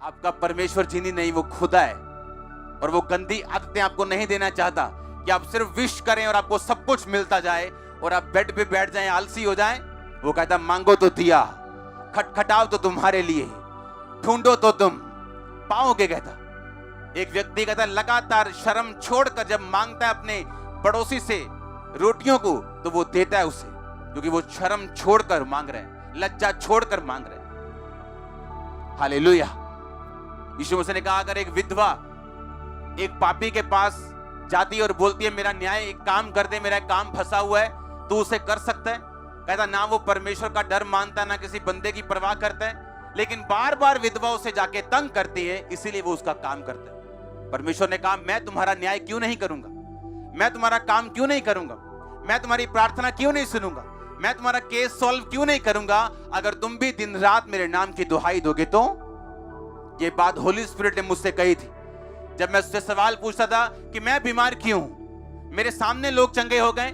आपका परमेश्वर जिनी नहीं, वो खुदा है। और वो गंदी आदतें आपको नहीं देना चाहता कि आप सिर्फ विश करें और आपको सब कुछ मिलता जाए और आप बेड पे बैठ जाएं, आलसी हो जाएं। वो कहता मांगो तो दिया, खटखटाओ तो तुम्हारे लिए, ढूंढो तो तुम पाओगे। कहता एक व्यक्ति कहता लगातार शर्म छोड़कर जब मांगता है अपने पड़ोसी से रोटियों को, तो वो देता है उसे, क्योंकि वो शर्म छोड़कर मांग रहे हैं, लज्जा छोड़कर मांग रहे हैं। हालेलुया। यीशु मसीह ने कहा अगर एक विधवा एक पापी के पास जाती है और बोलती है मेरा न्याय एक काम कर दे, मेरा एक काम फंसा हुआ है, तो उसे कर सकता है? कहता ना वो परमेश्वर का डर मानता, ना किसी बंदे की परवाह करता है, लेकिन बार बार विधवा उसे जाके तंग करती है, इसीलिए वो उसका काम करता है। परमेश्वर ने कहा मैं तुम्हारा न्याय क्यों नहीं करूंगा, मैं तुम्हारा काम क्यों नहीं करूंगा, मैं तुम्हारी प्रार्थना क्यों नहीं सुनूंगा, मैं तुम्हारा केस सॉल्व क्यों नहीं करूंगा, अगर तुम भी दिन रात मेरे नाम की दुहाई दोगे तो। ये बात होली स्पिरिट ने मुझसे कही थी जब मैं उससे सवाल पूछता था कि मैं बीमार क्यों हूं, मेरे सामने लोग चंगे हो गए,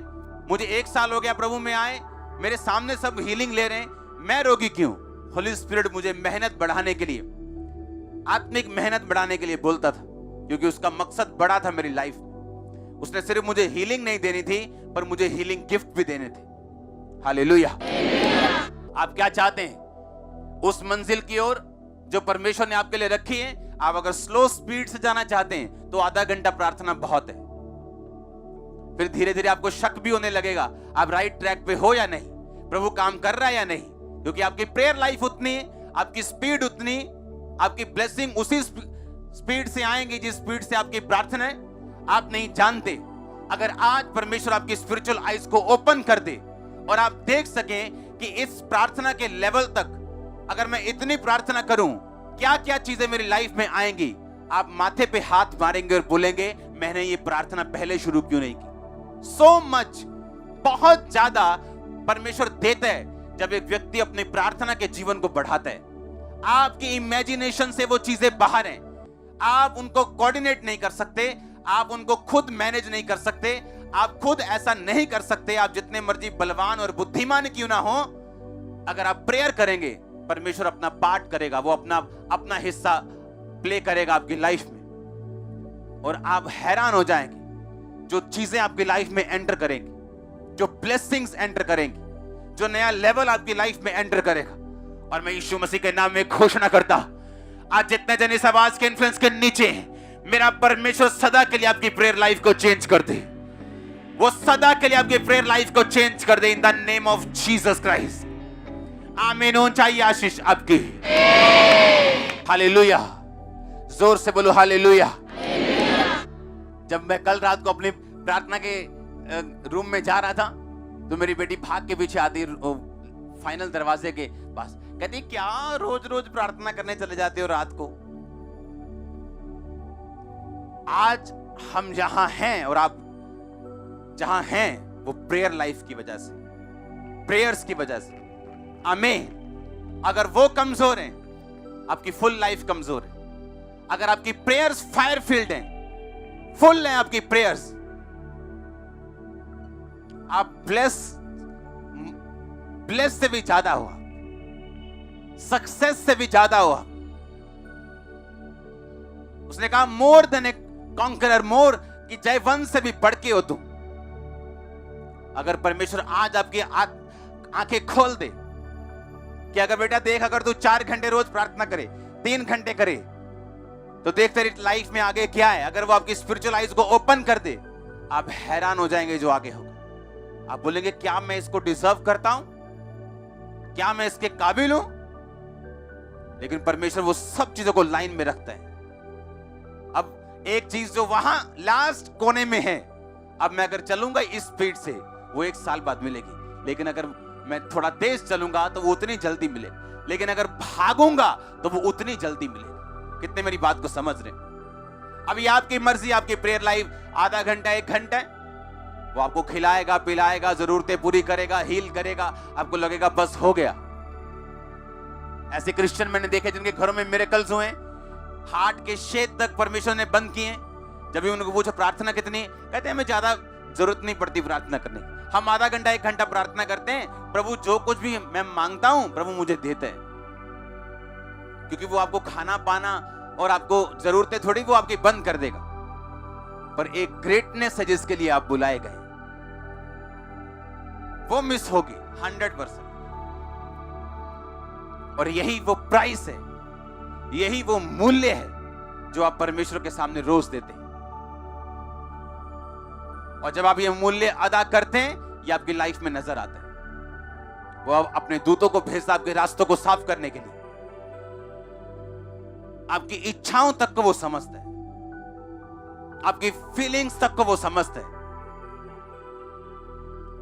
मुझे 1 साल हो गया प्रभु में आए, मेरे सामने सब हीलिंग ले रहे हैं, मैं रोगी क्यों? होली स्पिरिट मुझे मेहनत बढ़ाने के लिए, आत्मिक मेहनत बढ़ाने के लिए बोलता था, क्योंकि उसका मकसद बड़ा था मेरी लाइफ में। उसने सिर्फ मुझे हीलिंग नहीं देनी थी, पर मुझे हीलिंग गिफ्ट भी देने थे। हालेलुया। आप क्या चाहते हैं? उस मंजिल की ओर जो परमेश्वर ने आपके लिए रखी है। आप अगर स्लो स्पीड से जाना चाहते हैं तो आधा घंटा प्रार्थना बहुत है। फिर धीरे धीरे आपको शक भी होने लगेगा आप राइट ट्रैक पे हो या नहीं, प्रभु काम कर रहा है या नहीं, क्योंकि आपकी प्रेयर लाइफ उतनी है, आपकी स्पीड उतनी, आपकी ब्लेसिंग उसी स्पीड से आएंगी जिस स्पीड से आपकी प्रार्थना है। आप नहीं जानते, अगर आज परमेश्वर आपकी स्पिरिचुअल आइज को ओपन कर दे और आप देख सकें कि इस प्रार्थना के लेवल तक अगर मैं इतनी प्रार्थना करूं क्या क्या चीजें मेरी लाइफ में आएंगी, आप माथे पे हाथ मारेंगे और बोलेंगे मैंने ये प्रार्थना पहले शुरू क्यों नहीं की। सो मच, बहुत ज्यादा परमेश्वर देता है जब एक व्यक्ति अपनी प्रार्थना के जीवन को बढ़ाता है। आपकी इमेजिनेशन से वो चीजें बाहर हैं, आप उनको कोऑर्डिनेट नहीं कर सकते, आप उनको खुद मैनेज नहीं कर सकते, आप खुद ऐसा नहीं कर सकते। आप जितने मर्जी बलवान और बुद्धिमान क्यों ना हो, अगर आप प्रेयर करेंगे परमेश्वर अपना पार्ट करेगा, वो अपना हिस्सा प्ले करेगा आपकी लाइफ में, और आप हैरान हो जाएंगे जो चीजें आपकी लाइफ में एंटर करेंगी, जो ब्लेसिंग्स एंटर करेंगी, जो नया लेवल आपकी लाइफ में एंटर करेगा। और मैं यीशु मसीह के नाम में घोषणा करता, आज जितने जन इस आवाज के इन्फ्लुएंस के नीचे हैं, मेरा परमेश्वर सदा के लिए आपकी प्रेयर लाइफ को चेंज कर दे, वो सदा के लिए आपकी प्रेयर लाइफ को चेंज कर दे in the name of Jesus Christ. आमीन। होना चाहिए आशीष आपकी। हालेलुया। जोर से बोलो हालेलुया। जब मैं कल रात को अपनी प्रार्थना के रूम में जा रहा था तो मेरी बेटी भाग के पीछे आती, फाइनल दरवाजे के पास, कहती क्या रोज रोज प्रार्थना करने चले जाते हो रात को। आज हम जहां हैं और आप जहां हैं वो प्रेयर लाइफ की वजह से, प्रेयर्स की वजह से। आमीन। अगर वो कमजोर हैं, आपकी फुल लाइफ कमजोर है। अगर आपकी प्रेयर्स फायर फील्ड हैं, फुल हैं आपकी प्रेयर्स, आप ब्लेस से भी ज्यादा हुआ, सक्सेस से भी ज्यादा हुआ। उसने कहा मोर देन ए कॉन्करर, मोर कि जयवंत से भी बढ़ के हो तुम। अगर परमेश्वर आज आपकी आंखें खोल दे कि अगर बेटा देख, अगर तू 4 घंटे रोज प्रार्थना करे, 3 घंटे करे, तो देख तेरी लाइफ में आगे क्या है। अगर वो आपकी स्पिरिचुअल आइज को ओपन कर दे, आप हैरान हो जाएंगे जो आगे होगा। आप बोलेंगे क्या मैं इसको डिजर्व करता हूं, क्या मैं इसके काबिल हूं? लेकिन परमेश्वर वो सब चीजों को लाइन में रखता है। अब एक चीज जो वहां लास्ट कोने में है, अब मैं अगर चलूंगा इस स्पीड से, वो 1 साल बाद मिलेगी, लेकिन अगर मैं थोड़ा तेज चलूंगा तो वो उतनी जल्दी मिले, लेकिन अगर भागूंगा तो वो उतनी जल्दी मिलेगी। कितने मेरी बात को समझ रहे? अभी आपकी मर्जी, आपकी प्रेयर लाइफ आधा घंटा 1 घंटा है, वो आपको खिलाएगा पिलाएगा, जरूरतें पूरी करेगा, हील करेगा, आपको लगेगा बस हो गया। ऐसे क्रिश्चियन मैंने देखे जिनके घरों में मिरेकल्स हुए, हार्ट के छेद तक परमेश्वर ने बंद किए। जब भी उनको पूछो प्रार्थना कितनी, कहते हैं हमें ज्यादा जरूरत नहीं पड़ती प्रार्थना करने की, हम आधा घंटा 1 घंटा प्रार्थना करते हैं, प्रभु जो कुछ भी मैं मांगता हूं प्रभु मुझे देते हैं। क्योंकि वो आपको खाना पाना और आपको जरूरतें थोड़ी वो आपकी बंद कर देगा, पर एक ग्रेटनेस है जिसके लिए आप बुलाए गए, वो मिस होगी 100%। और यही वो प्राइस है, यही वो मूल्य है जो आप परमेश्वर के सामने रोज देते हैं। और जब आप ये मूल्य अदा करते हैं, ये आपकी लाइफ में नजर आता है। वो अपने दूतों को भेजता आपके रास्तों को साफ करने के लिए, आपकी इच्छाओं तक को वो समझता है, आपकी फीलिंग्स तक को वो समझता है।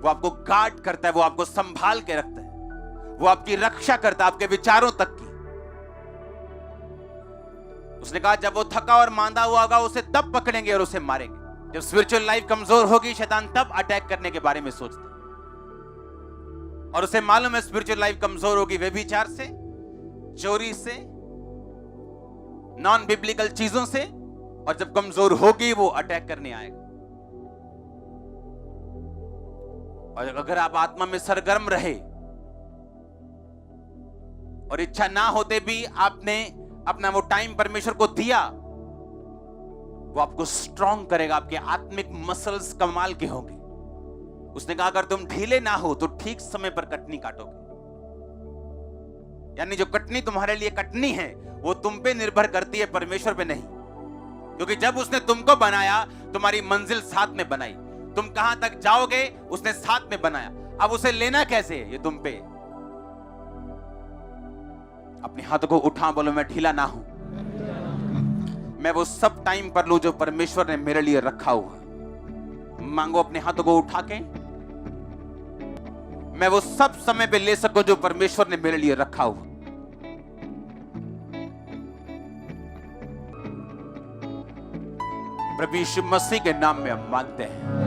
वो आपको गार्ड करता है, वो आपको संभाल के रखता है, वो आपकी रक्षा करता है आपके विचारों तक की। उसने कहा जब वो थका और मांदा हुआ होगा उसे तब पकड़ेंगे और उसे मारेंगे। जब स्पिरिचुअल लाइफ कमजोर होगी, शैतान तब अटैक करने के बारे में सोचता है, और उसे मालूम है स्पिरिचुअल लाइफ कमजोर होगी व्यभिचार से, चोरी से, नॉन बिब्लिकल चीजों से, और जब कमजोर होगी वो अटैक करने आएगा। और अगर आप आत्मा में सरगर्म रहे और इच्छा ना होते भी आपने अपना वो टाइम परमेश्वर को दिया, वो आपको स्ट्रॉन्ग करेगा, आपके आत्मिक मसल्स कमाल के होंगे। उसने कहा अगर तुम ढीले ना हो तो ठीक समय पर कटनी काटोगे। यानी जो कटनी तुम्हारे लिए कटनी है वो तुम पे निर्भर करती है, परमेश्वर पे नहीं। क्योंकि जब उसने तुमको बनाया, तुम्हारी मंजिल साथ में बनाई, तुम कहां तक जाओगे उसने साथ में बनाया। अब उसे लेना कैसे है, ये तुम पे। अपने हाथों को उठा, बोलो मैं ढीला ना हूं, मैं वो सब टाइम पर लूं जो परमेश्वर ने मेरे लिए रखा हुआ। मांगो अपने हाथों को उठा के, मैं वो सब समय पे ले सकूं जो परमेश्वर ने मेरे लिए रखा हुआ। प्रभु यीशु मसीह के नाम में हम मांगते हैं।